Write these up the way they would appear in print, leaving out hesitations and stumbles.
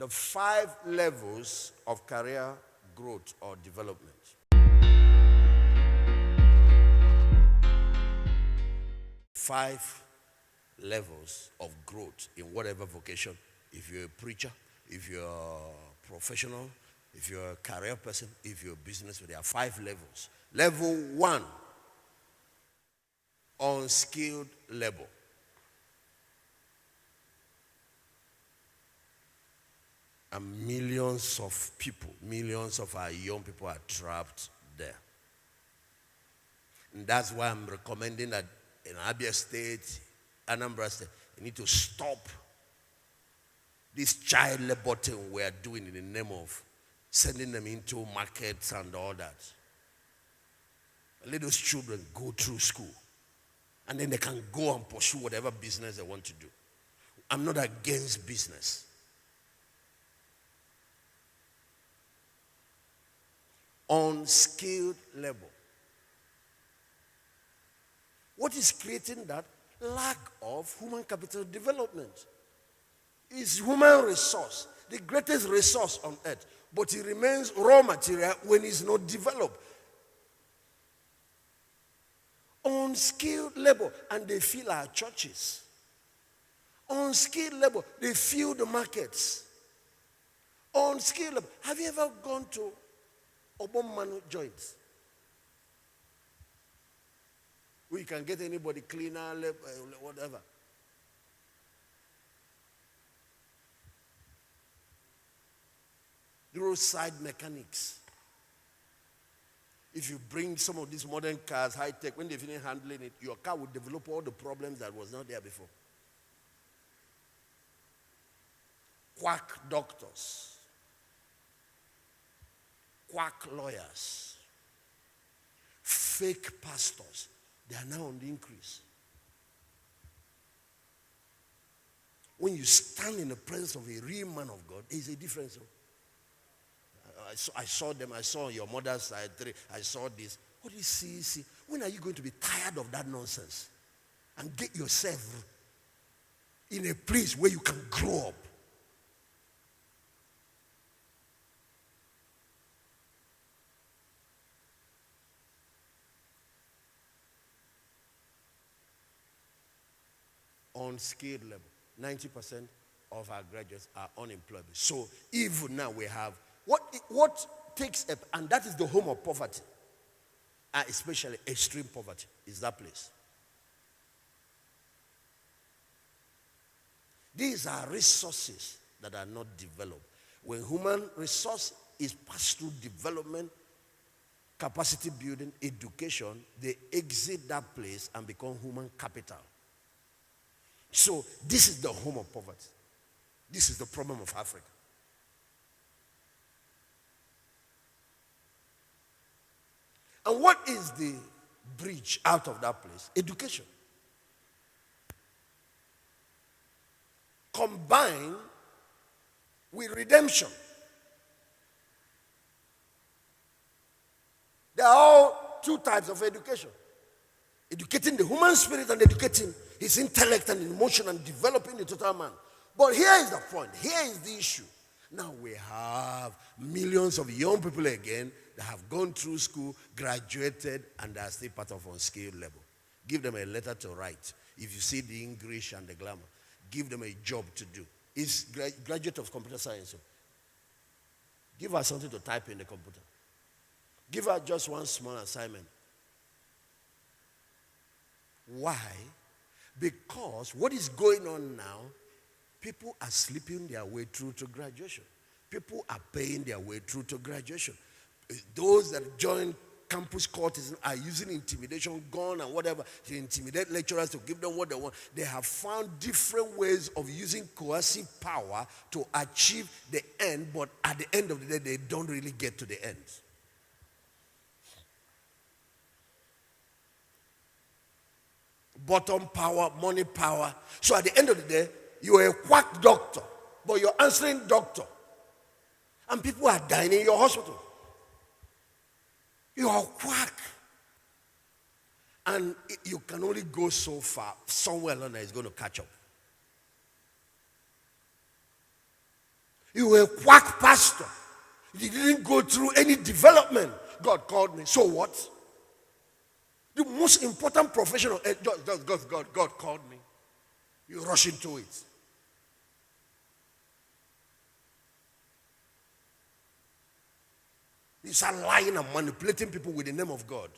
the 5 levels of career growth or development. 5 levels of growth in whatever vocation. If you're a preacher, if you're a professional, if you're a career person, if you're a businessman, there are 5 levels. Level 1, unskilled labor. And millions of people, millions of our young people are trapped there. And that's why I'm recommending that in Abia State, Anambra State, you need to stop this child labor thing we are doing in the name of sending them into markets and all that. Let those children go through school, and then they can go and pursue whatever business they want to do. I'm not against business. Unskilled labor. What is creating that? Lack of human capital development. It's human resource, the greatest resource on earth, but it remains raw material when it's not developed. Unskilled labor, and they fill our churches. Unskilled labor, they fill the markets. Unskilled labor. Have you ever gone to Obomanu joints? Where you can get anybody cleaner, whatever. Roadside mechanics. If you bring some of these modern cars, high tech, when they finish handling it, your car will develop all the problems that was not there before. Quack doctors, quack lawyers, fake pastors, they are now on the increase. When you stand in the presence of a real man of God, there is a difference. I saw them. I saw on your mother's side. I saw this. What do you see? When are you going to be tired of that nonsense and get yourself in a place where you can grow up? Unskilled labor. 90% of our graduates are unemployed. So even now we have what takes up, and that is the home of poverty, especially extreme poverty, is that place. These are resources that are not developed. When human resource is passed through development, capacity building, education, they exit that place and become human capital. So this is the home of poverty. This is the problem of Africa. And what is the bridge out of that place? Education. Combined with redemption. There are all 2 types of education. Educating the human spirit and educating his intellect and emotion and developing the total man. But here is the point. Here is the issue. Now we have millions of young people again that have gone through school, graduated, and are still part of unskilled labor. Give them a letter to write. If you see the English and the grammar, give them a job to do. It's graduate of computer science. Give her something to type in the computer. Give her just one small assignment. Why? Because what is going on now, people are sleeping their way through to graduation. People are paying their way through to graduation. Those that join campus courtesy are using intimidation, gun and whatever to intimidate lecturers to give them what they want. They have found different ways of using coercive power to achieve the end, but at the end of the day, they don't really get to the end. Bottom power, money power. So at the end of the day, you are a quack doctor, but you're answering doctor. And people are dying in your hospital. You are quack. And you can only go so far. Somewhere along there is going to catch up. You were a quack pastor. You didn't go through any development. God called me. So what? The most important professional, God called me. You rush into it. You start lying and manipulating people with the name of God.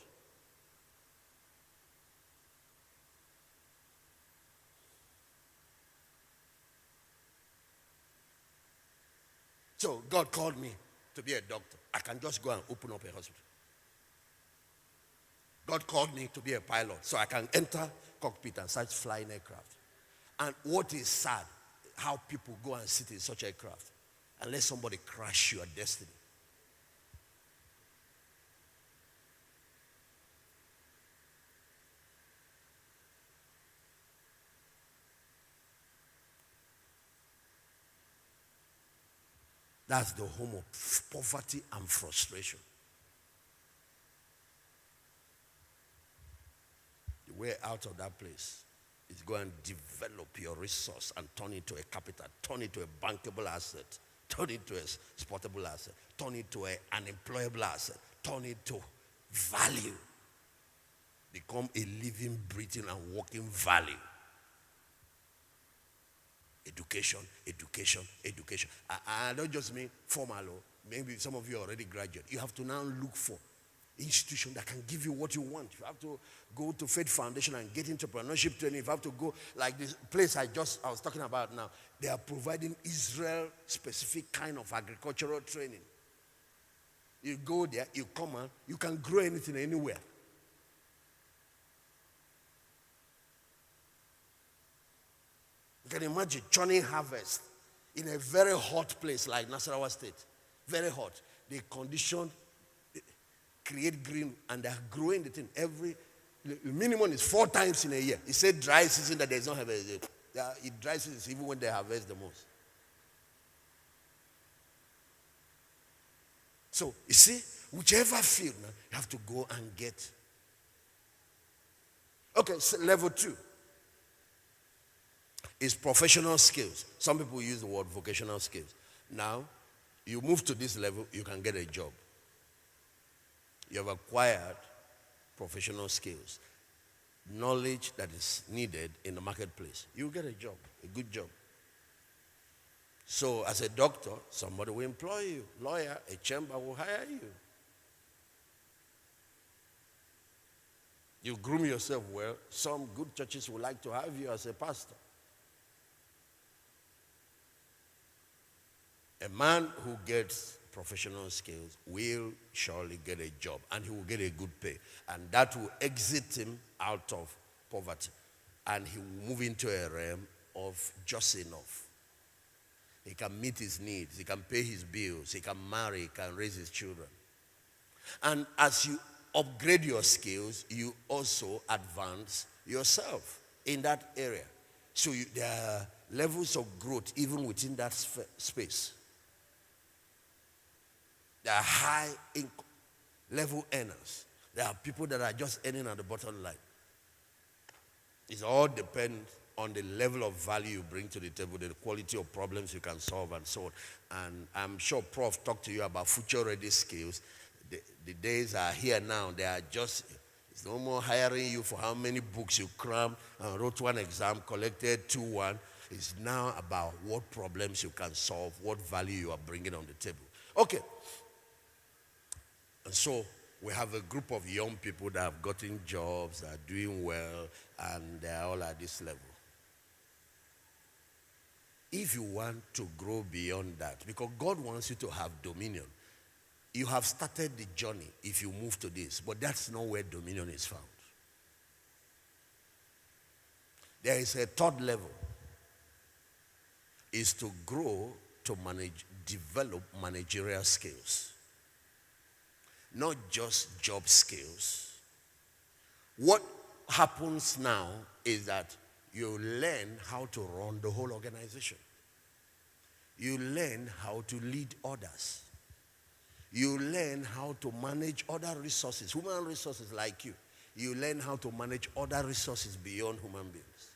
So God called me to be a doctor. I can just go and open up a hospital. God called me to be a pilot, so I can enter cockpit and start flying aircraft. And what is sad, how people go and sit in such aircraft and let somebody crash your destiny. That's the home of poverty and frustration. The way out of that place is go and develop your resource and turn it to a capital, turn it to a bankable asset, turn it to a sportable asset, turn it to an employable asset, turn it to value. Become a living, breathing, and walking value. Education, education, education. I don't just mean formal. Maybe some of you are already graduate. You have to now look for institution that can give you what you want. You have to go to Faith Foundation and get entrepreneurship training. You have to go like this place I was talking about now. They are providing Israel specific kind of agricultural training. You go there, you come out, you can grow anything anywhere. You can imagine churning harvest in a very hot place like Nasarawa State. Very hot. They condition, create green, and they are growing the thing. The minimum is 4 times in a year. He said dry season that there's no harvest. It dry season even when they harvest the most. So, you see, whichever field, now, you have to go and get. Okay, so level 2. Is professional skills. Some people use the word vocational skills. Now, you move to this level, you can get a job. You have acquired professional skills, knowledge that is needed in the marketplace. You get a job, a good job. So, as a doctor, somebody will employ you. Lawyer, a chamber will hire you. You groom yourself well. Some good churches would like to have you as a pastor. A man who gets professional skills will surely get a job, and he will get a good pay. And that will exit him out of poverty. And he will move into a realm of just enough. He can meet his needs. He can pay his bills. He can marry. He can raise his children. And as you upgrade your skills, you also advance yourself in that area. So there are levels of growth even within that space. There are high income level earners. There are people that are just earning at the bottom line. It all depends on the level of value you bring to the table, the quality of problems you can solve, and so on. And I'm sure Prof talked to you about future-ready skills. The days are here now. They are just, it's no more hiring you for how many books you crammed and wrote one exam, collected 2-1. It's now about what problems you can solve, what value you are bringing on the table. Okay. And so we have a group of young people that have gotten jobs, that are doing well, and they are all at this level. If you want to grow beyond that, because God wants you to have dominion, you have started the journey if you move to this, but that's not where dominion is found. There is a third level, is to grow to develop managerial skills. Not just job skills. What happens now is that you learn how to run the whole organization. You learn how to lead others. You learn how to manage other resources, human resources like you. You learn how to manage other resources beyond human beings.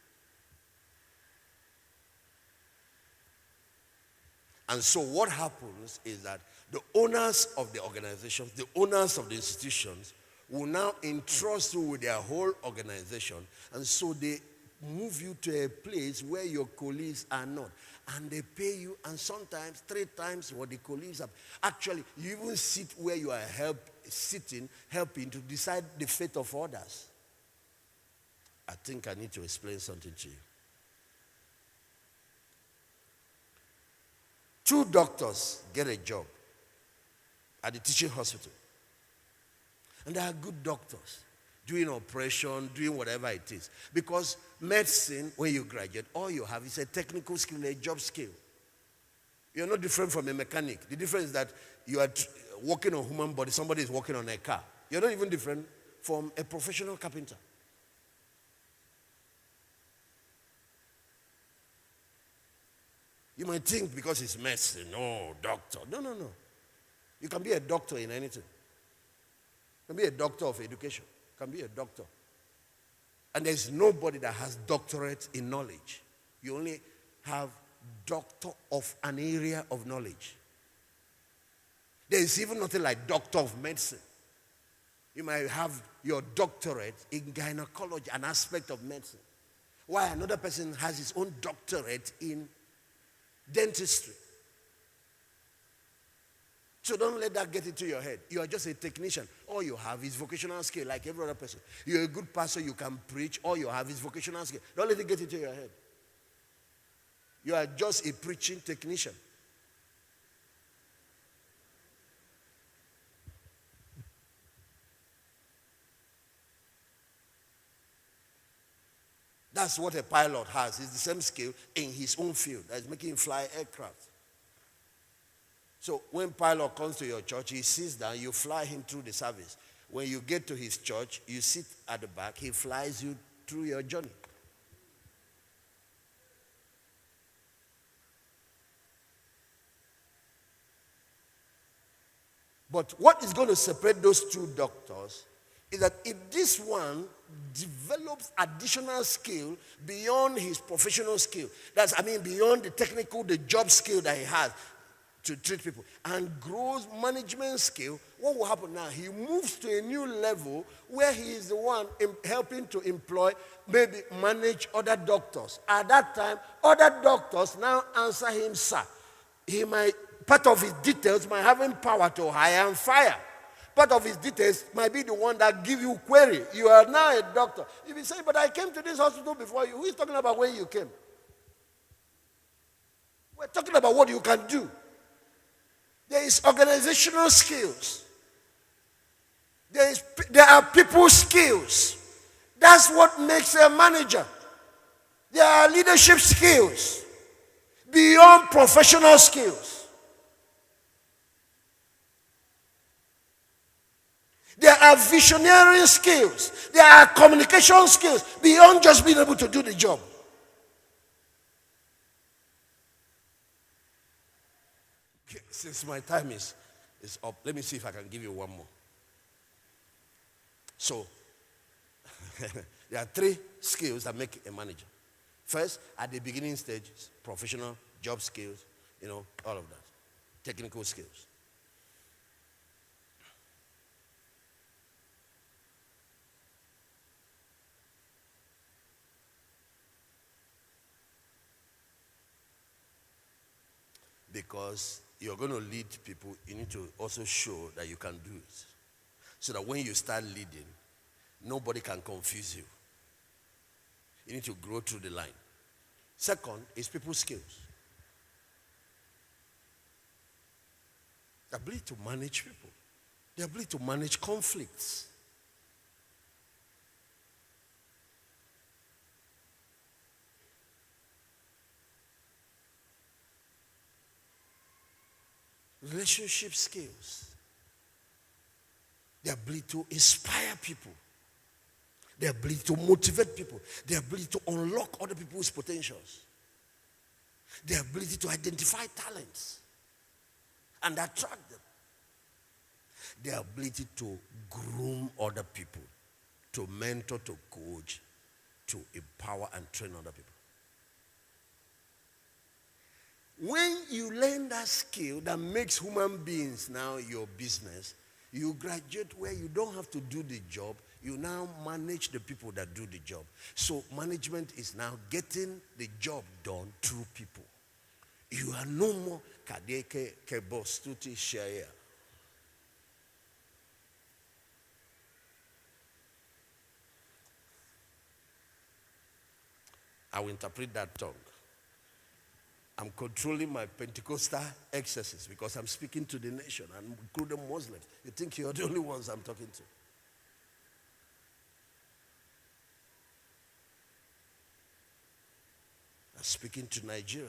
And so what happens is that the owners of the organizations, the owners of the institutions will now entrust you with their whole organization. And so they move you to a place where your colleagues are not. And they pay you, and sometimes 3 times what the colleagues have. Actually, you even sit where you are helping to decide the fate of others. I think I need to explain something to you. 2 doctors get a job at the teaching hospital. And they are good doctors, doing operation, doing whatever it is. Because medicine, when you graduate, all you have is a technical skill, a job skill. You're not different from a mechanic. The difference is that you are working on human body, somebody is working on a car. You're not even different from a professional carpenter. You might think because it's medicine, no, doctor. No. You can be a doctor in anything. You can be a doctor of education. You can be a doctor. And there's nobody that has doctorate in knowledge. You only have doctor of an area of knowledge. There is even nothing like doctor of medicine. You might have your doctorate in gynecology, an aspect of medicine. While another person has his own doctorate in dentistry. So don't let that get into your head. You are just a technician. All you have is vocational skill like every other person. You're a good pastor, you can preach. All you have is vocational skill. Don't let it get into your head. You are just a preaching technician. That's what a pilot has. It's the same skill in his own field. That is making him fly aircraft. So when pilot comes to your church, he sits down, you fly him through the service. When you get to his church, you sit at the back, he flies you through your journey. But what is going to separate those 2 doctors is that if this one develops additional skill beyond his professional skill, beyond the technical, the job skill that he has to treat people, and grows management skill, what will happen now? He moves to a new level where he is the one helping to employ, maybe manage other doctors. At that time, other doctors now answer him, sir. Part of his details might have him power to hire and fire. Part of his details might be the one that give you query. You are now a doctor. If you say, but I came to this hospital before you, who is talking about when you came? We're talking about what you can do. There is organizational skills. There are people skills. That's what makes a manager. There are leadership skills beyond professional skills. There are visionary skills. There are communication skills beyond just being able to do the job. Okay, since my time is up, let me see if I can give you one more. So, there are 3 skills that make a manager. First, at the beginning stage, professional, job skills, all of that. Technical skills. Because you're going to lead people, you need to also show that you can do it. So that when you start leading, nobody can confuse you. You need to grow through the line. Second is people skills. The ability to manage people. The ability to manage conflicts. Relationship skills. The ability to inspire people. The ability to motivate people. The ability to unlock other people's potentials. The ability to identify talents and attract them. The ability to groom other people, to mentor, to coach, to empower and train other people. When you learn that skill that makes human beings now your business, you graduate where you don't have to do the job. You now manage the people that do the job. So management is now getting the job done through people. You are no more kadeke kebos tuti share. I will interpret that tongue. I'm controlling my Pentecostal excesses because I'm speaking to the nation and including Muslims. You think you're the only ones I'm talking to? I'm speaking to Nigeria.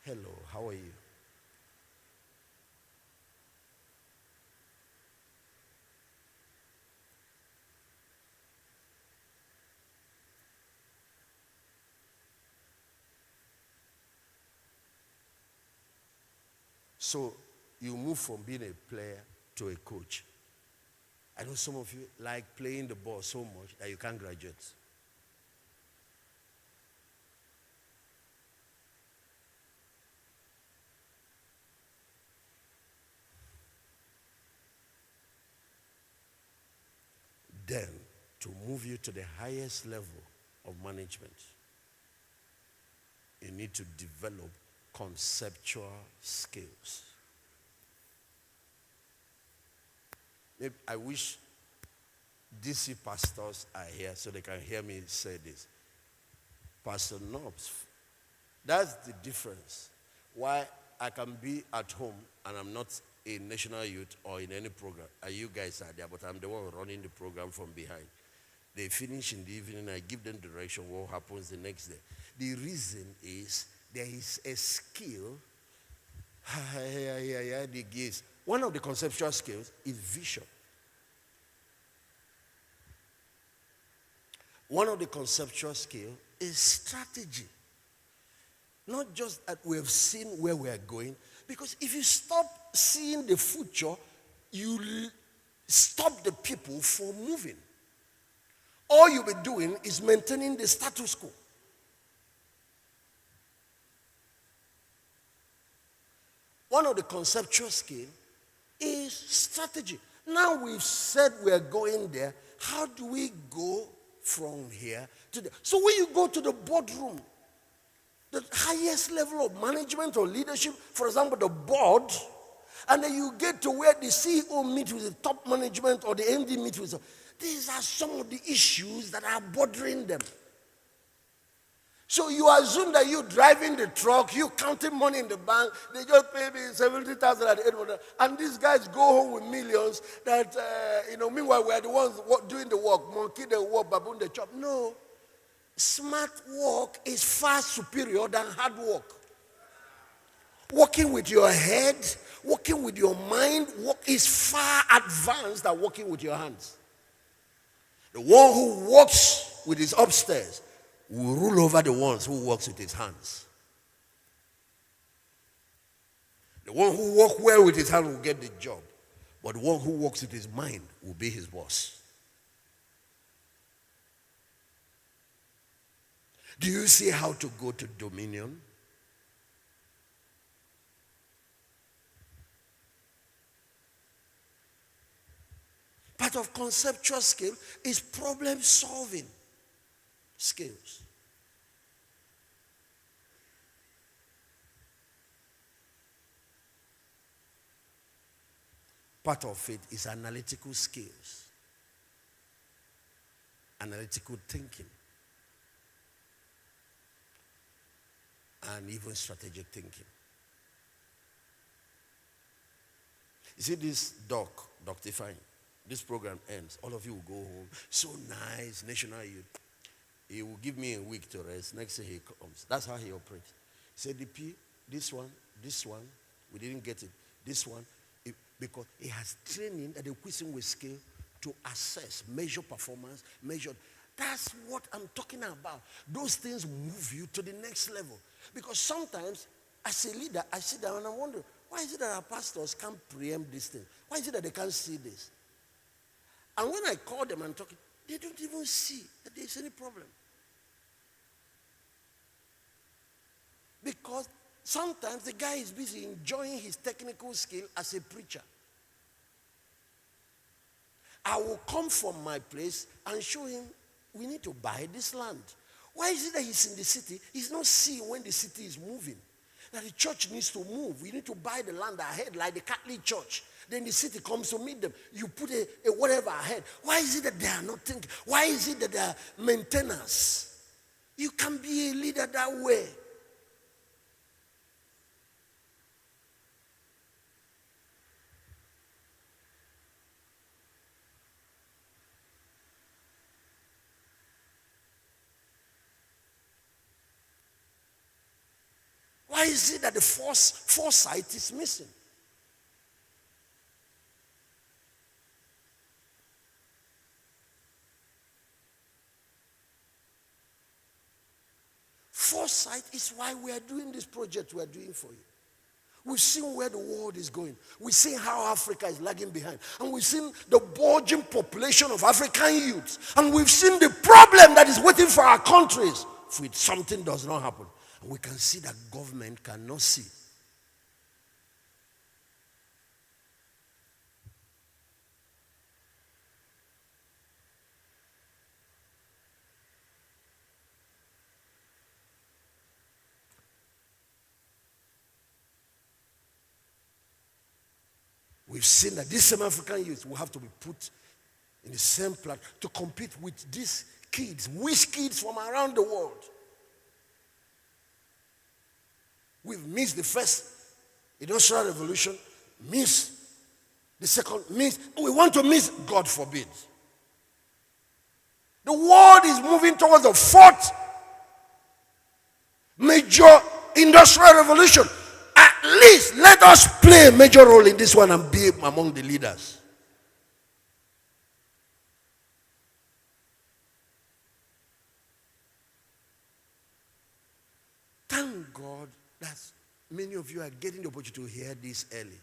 Hello, how are you? So you move from being a player to a coach. I know some of you like playing the ball so much that you can't graduate. Then, to move you to the highest level of management, you need to develop conceptual skills. Maybe I wish DC pastors are here so they can hear me say this. Pastor Knobs, that's the difference. Why I can be at home and I'm not in national youth or in any program. And you guys are there, but I'm the one running the program from behind. They finish in the evening, I give them direction what happens the next day. The reason is there is a skill. One of the conceptual skills is vision. One of the conceptual skills is strategy. Not just that we have seen where we are going, because if you stop seeing the future, you stop the people from moving. All you'll be doing is maintaining the status quo. One of the conceptual skills is strategy. Now we've said we're going there. How do we go from here to there? So when you go to the boardroom, the highest level of management or leadership, for example, the board, and then you get to where the CEO meets with the top management or the MD meets with them. These are some of the issues that are bothering them. So you assume that you driving the truck, you counting money in the bank, they just pay me 70,000 at the end of the day, and these guys go home with millions that, meanwhile we are the ones doing the work, monkey the work, baboon the chop. No. Smart work is far superior than hard work. Working with your head, working with your mind, work is far advanced than working with your hands. The one who works with his upstairs will rule over the ones who works with his hands. The one who works well with his hand will get the job, but the one who works with his mind will be his boss. Do you see how to go to dominion? Part of conceptual skill is problem solving skills. Part of it is analytical skills, analytical thinking, and even strategic thinking. You see this doctifying. This program ends. All of you will go home. So nice, national youth. He will give me a week to rest. Next day he comes. That's how he operates. He said, DP, this one, we didn't get it. This one, because he has training that equips him with skill to assess, measure performance, measure. That's what I'm talking about. Those things move you to the next level. Because sometimes, as a leader, I sit down and I wonder, why is it that our pastors can't preempt this thing? Why is it that they can't see this? And when I call them and talk, they don't even see that there's any problem. sometimes the guy is busy enjoying his technical skill as a preacher. I will come from my place and show him, we need to buy this land. Why is it that he's in the city? He's not seeing when the city is moving. That the church needs to move. We need to buy the land ahead, like the Catholic Church. Then the city comes to meet them. You put a whatever ahead. Why is it that they are not thinking? Why is it that they are maintainers? You can be a leader that way. Why is it that the foresight is missing? Foresight is why we are doing this project we are doing for you. We've seen where the world is going. We've seen how Africa is lagging behind. And we've seen the bulging population of African youths. And we've seen the problem that is waiting for our countries if something does not happen. And we can see that government cannot see. We've seen that these same African youth will have to be put in the same platform to compete with these kids, which kids from around the world. We've missed the first industrial revolution, missed the second, missed. We want to miss, God forbid. The world is moving towards the fourth major industrial revolution. At least let us play a major role in this one and be among the leaders. Thank God that many of you are getting the opportunity to hear this early.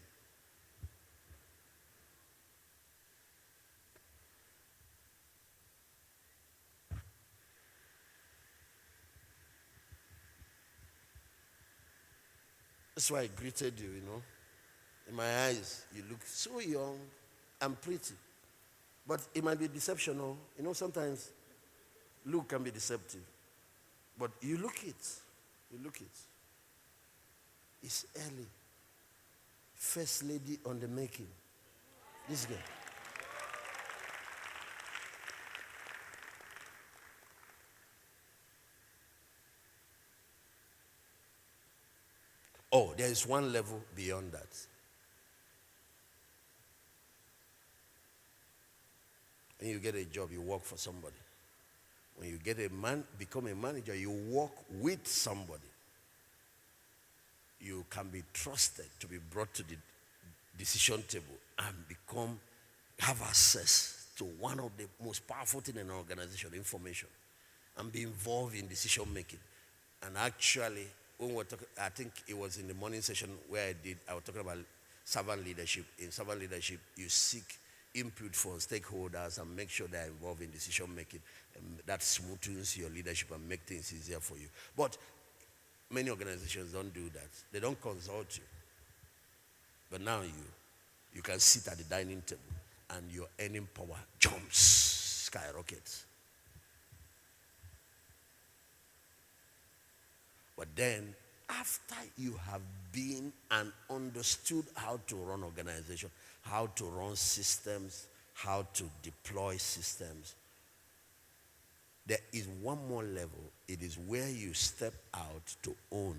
That's why I greeted you, In my eyes, you look so young and pretty. But it might be deception, sometimes look can be deceptive. But you look it. You look it. It's early. First lady on the making. This girl. Oh, there is one level beyond that. When you get a job, you work for somebody. When you become a manager, you work with somebody. You can be trusted to be brought to the decision table and have access to one of the most powerful things in an organization, information, and be involved in decision making. And actually, when we're talking, I think it was in the morning session where I was talking about servant leadership. In servant leadership, you seek input from stakeholders and make sure they're involved in decision making. And that smoothens your leadership and make things easier for you. But many organizations don't do that. They don't consult you. But now you can sit at the dining table and your earning power jumps, skyrockets. But then, after you have been and understood how to run organization, how to run systems, how to deploy systems, there is one more level. It is where you step out to own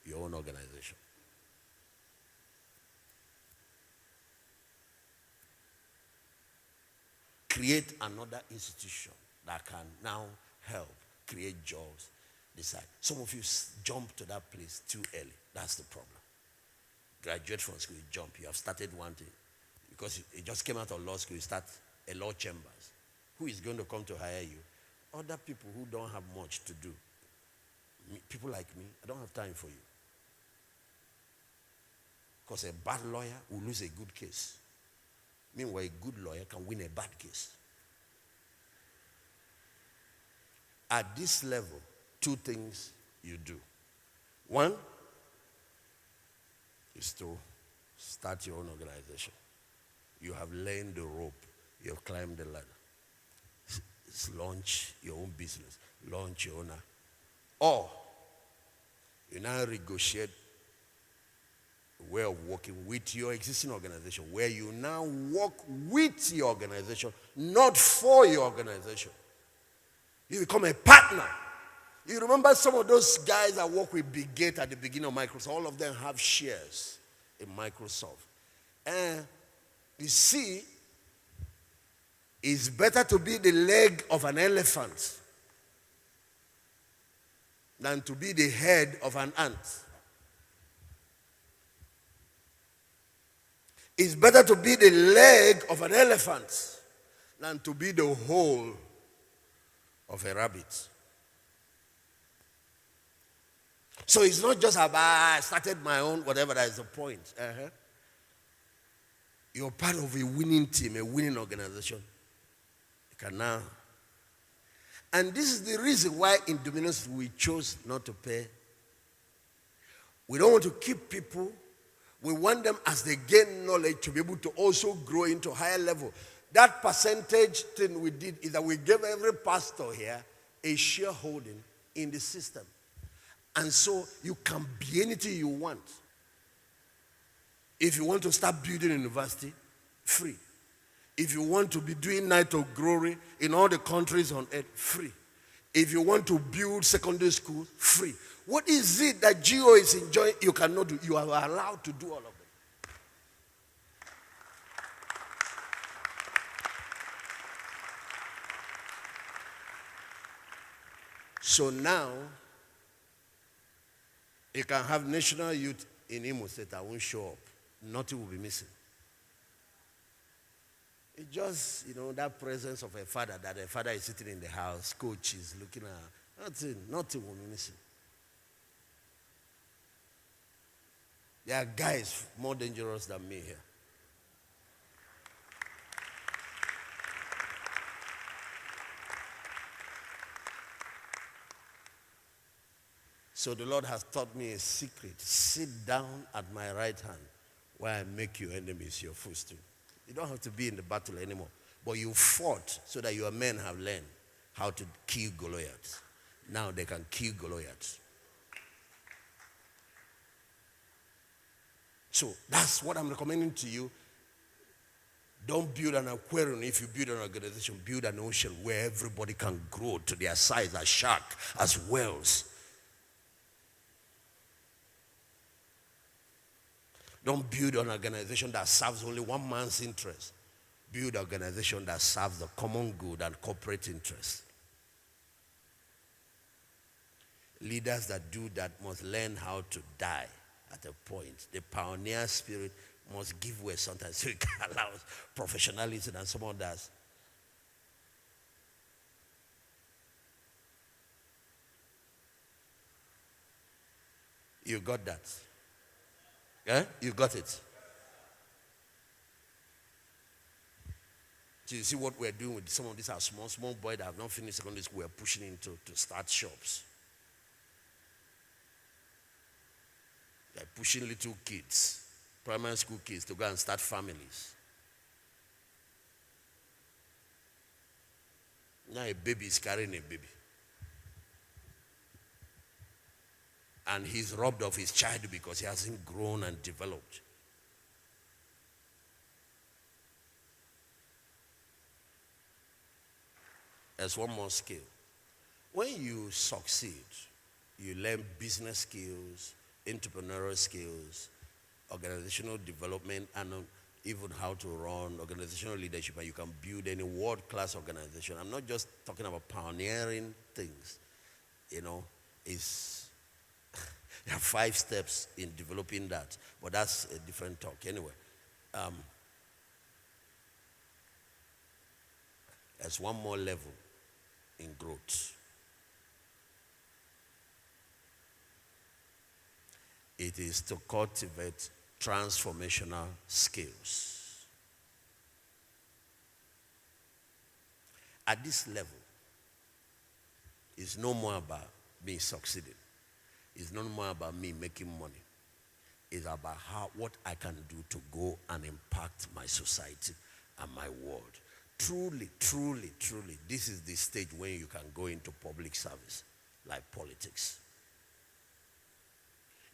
your own organization. Create another institution that can now help create jobs. Decide. Some of you jump to that place too early. That's the problem. Graduate from school, you jump. You have started one thing. Because you just came out of law school, you start a law chambers. Who is going to come to hire you? Other people who don't have much to do. People like me, I don't have time for you. Because a bad lawyer will lose a good case. Meanwhile, a good lawyer can win a bad case. At this level, two things you do. One, is to start your own organization. You have learned the rope. You have climbed the ladder. Launch your own business. Launch your own. Or you now negotiate a way of working with your existing organization, where you now work with your organization, not for your organization. You become a partner. You remember some of those guys that work with Bill Gates at the beginning of Microsoft, all of them have shares in Microsoft. And you see, it's better to be the leg of an elephant than to be the head of an ant. It's better to be the leg of an elephant than to be the whole of a rabbit. So it's not just about, I started my own, whatever, that is the point. You're part of a winning team, a winning organization. You can now. And this is the reason why in Dominions we chose not to pay. We don't want to keep people. We want them, as they gain knowledge, to be able to also grow into higher level. That percentage thing we did is that we gave every pastor here a shareholding in the system. And so you can be anything you want. If you want to start building a university, free. If you want to be doing Night of Glory in all the countries on earth, free. If you want to build secondary school, free. What is it that GO is enjoying you cannot do? You are allowed to do all of it. So now, you can have national youth in Imo State that won't show up. Nothing will be missing. It's just, that presence of a father, that a father is sitting in the house, coach is looking at, nothing will be missing. There are guys more dangerous than me here. So the Lord has taught me a secret. Sit down at my right hand while I make your enemies your footstool. You don't have to be in the battle anymore. But you fought so that your men have learned how to kill Goliaths. Now they can kill Goliaths. So that's what I'm recommending to you. Don't build an aquarium. If you build an organization, build an ocean where everybody can grow to their size as shark, as whales. Don't build an organization that serves only one man's interest. Build an organization that serves the common good and corporate interest. Leaders that do that must learn how to die at a point. The pioneer spirit must give way sometimes so it can allow professionalism and some others. You got that? Yeah? You got it? So you see what we're doing with some of these are small boys that have not finished secondary school. We're pushing into to start shops. They're pushing little kids, primary school kids, to go and start families. Now a baby is carrying a baby. And he's robbed of his child because he hasn't grown and developed. There's one more skill. When you succeed, you learn business skills, entrepreneurial skills, organizational development, and even how to run organizational leadership, and you can build any world-class organization. I'm not just talking about pioneering things. There are 5 steps in developing that, but that's a different talk. Anyway, there's one more level in growth. It is to cultivate transformational skills. At this level, it's no more about me succeeding. It's no more about me making money. is about what I can do to go and impact my society and my world. Truly, truly, truly, this is the stage when you can go into public service, like politics.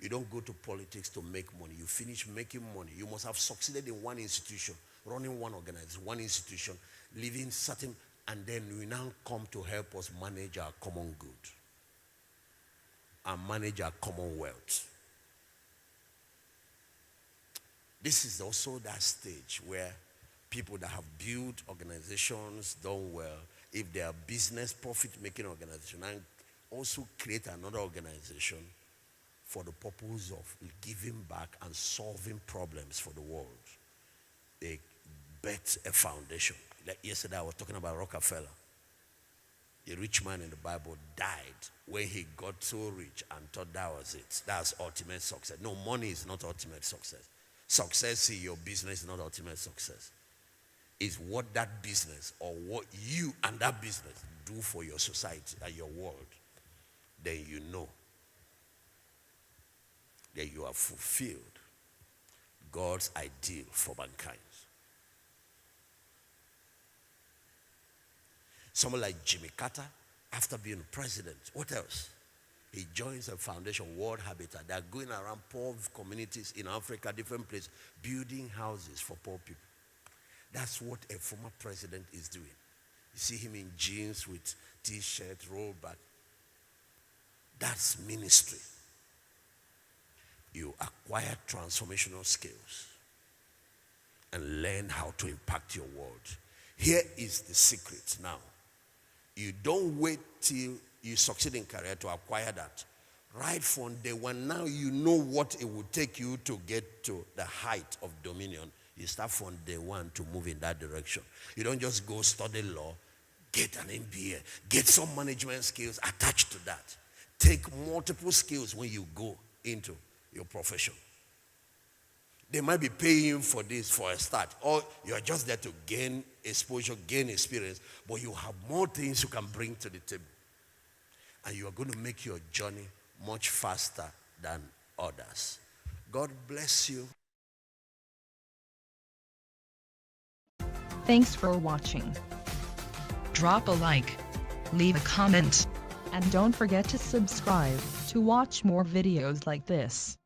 You don't go to politics to make money. You finish making money. You must have succeeded in one institution, running one organization, one institution, living certain, and then we now come to help us manage our common good and manage our commonwealth. This is also that stage where people that have built organizations, done well, if they are business profit-making organization, and also create another organization for the purpose of giving back and solving problems for the world. They bet a foundation. Like yesterday I was talking about Rockefeller. A rich man in the Bible died when he got so rich and thought that was it. That's ultimate success. No, money is not ultimate success. Success in your business is not ultimate success. It's what that business or what you and that business do for your society and your world. Then you know that you have fulfilled God's ideal for mankind. Someone like Jimmy Carter, after being president, what else? He joins a foundation, World Habitat. They are going around poor communities in Africa, different places, building houses for poor people. That's what a former president is doing. You see him in jeans with t-shirt, roll back. That's ministry. You acquire transformational skills and learn how to impact your world. Here is the secret now. You don't wait till you succeed in career to acquire that. Right from day one, now you know what it would take you to get to the height of dominion. You start from day one to move in that direction. You don't just go study law, get an MBA, get some management skills attached to that. Take multiple skills when you go into your profession. They might be paying you for this for a start, or you are just there to gain exposure, gain experience, but you have more things you can bring to the table. And you are going to make your journey much faster than others. God bless you. Thanks for watching. Drop a like, leave a comment, and don't forget to subscribe to watch more videos like this.